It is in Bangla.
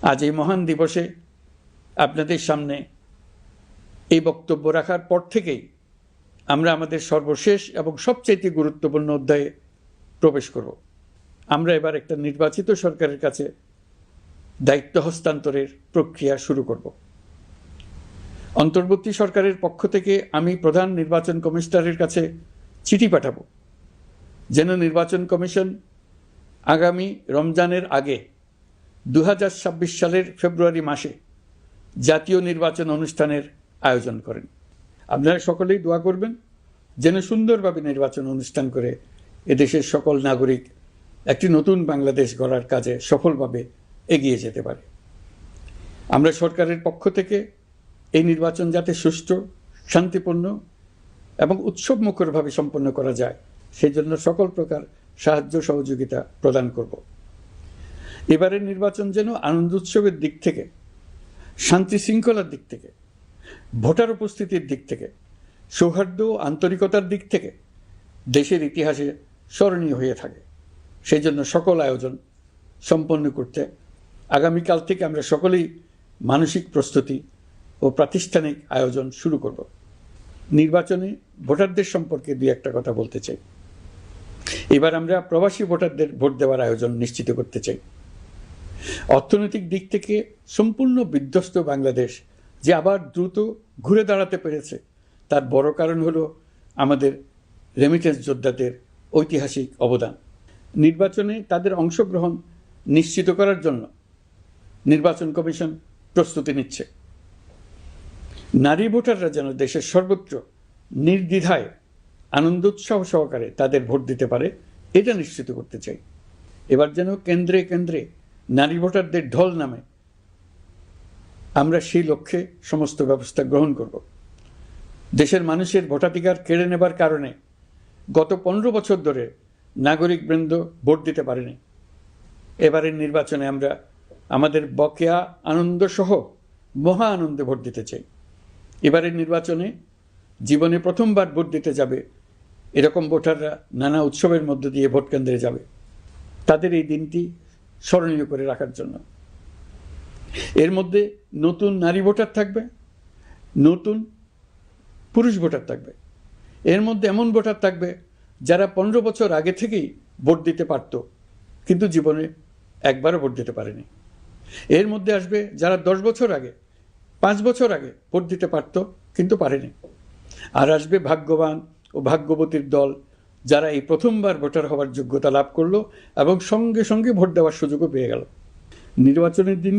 আজ এই মহান দিবসে আপনাদের সামনে এই বক্তব্য রাখার পর থেকেই আমরা আমাদের সর্বশেষ এবং সবচেয়ে গুরুত্বপূর্ণ অধ্যায়ে প্রবেশ করব। আমরা এবার একটা নির্বাচিত সরকারের কাছে দায়িত্ব হস্তান্তরের প্রক্রিয়া শুরু করব। অন্তর্বর্তী সরকারের পক্ষ থেকে আমি প্রধান নির্বাচন কমিশনারের কাছে চিঠি পাঠাবো, যেন নির্বাচন কমিশন আগামী রমজানের আগে 2026 সালের ফেব্রুয়ারি মাসে জাতীয় নির্বাচন অনুষ্ঠানের আয়োজন করেন। আপনারা সকলেই দোয়া করবেন যেন সুন্দরভাবে নির্বাচন অনুষ্ঠান করে এদেশের সকল নাগরিক একটি নতুন বাংলাদেশ গড়ার কাজে সফলভাবে এগিয়ে যেতে পারে। আমরা সরকারের পক্ষ থেকে এই নির্বাচন যাতে সুষ্ঠু, শান্তিপূর্ণ এবং উৎসবমুখরভাবে সম্পন্ন করা যায় সেই জন্য সকল প্রকার সাহায্য সহযোগিতা প্রদান করব। এবারের নির্বাচন যেন আনন্দ উৎসবের দিক থেকে, শান্তি শৃঙ্খলার দিক থেকে, ভোটার উপস্থিতির দিক থেকে, সৌহার্দ্য ও আন্তরিকতার দিক থেকে দেশের ইতিহাসে স্মরণীয় হয়ে থাকে। সেই জন্য সকল আয়োজন সম্পন্ন করতে আগামীকাল থেকে আমরা সকলেই মানসিক প্রস্তুতি ও প্রাতিষ্ঠানিক আয়োজন শুরু করব। নির্বাচনে ভোটারদের সম্পর্কে দুই একটা কথা বলতে চাই। এবার আমরা প্রবাসী ভোটারদের ভোট দেওয়ার আয়োজন নিশ্চিত করতে চাই। অর্থনৈতিক দিক থেকে সম্পূর্ণ বিধ্বস্ত বাংলাদেশ যে আবার দ্রুত ঘুরে দাঁড়াতে পেরেছে তার বড় কারণ হলো আমাদের রেমিটেন্স যোদ্ধাদের ঐতিহাসিক অবদান। নির্বাচনে তাদের অংশগ্রহণ নিশ্চিত করার জন্য নির্বাচন কমিশন প্রস্তুতি নিচ্ছে। নারী ভোটাররা যেন দেশের সর্বত্র নির্দ্বিধায় আনন্দোৎসব সহকারে তাদের ভোট দিতে পারে এটা নিশ্চিত করতে চাই। এবার যেন কেন্দ্রে কেন্দ্রে নারী ভোটারদের ঢল নামে, আমরা সেই লক্ষ্যে সমস্ত ব্যবস্থা গ্রহণ করব। দেশের মানুষের ভোটাধিকার কেড়ে নেবার কারণে গত 15 বছর ধরে নাগরিকবৃন্দ ভোট দিতে পারেনি। এবারের নির্বাচনে আমরা আমাদের বকেয়া আনন্দ সহ মহা আনন্দে ভোট দিতে চাই। এবারের নির্বাচনে জীবনে প্রথমবার ভোট দিতে যাবে এরকম ভোটাররা নানা উৎসবের মধ্য দিয়ে ভোট কেন্দ্রে যাবে, তাদের এই দিনটি স্মরণীয় করে রাখার জন্য। এর মধ্যে নতুন নারী ভোটার থাকবে, নতুন পুরুষ ভোটার থাকবে, এর মধ্যে এমন ভোটার থাকবে যারা 15 বছর আগে থেকেই ভোট দিতে পারত কিন্তু জীবনে একবারও ভোট দিতে পারেনি। এর মধ্যে আসবে যারা 10 বছর আগে, 5 বছর আগে ভোট দিতে পারত কিন্তু পারেনি। আর আসবে ভাগ্যবান ও ভাগ্যবতীর দল যারা এই প্রথমবার ভোটার হওয়ার যোগ্যতা লাভ করলো এবং সঙ্গে সঙ্গে ভোট দেওয়ার সুযোগও পেয়ে গেল। নির্বাচনের দিন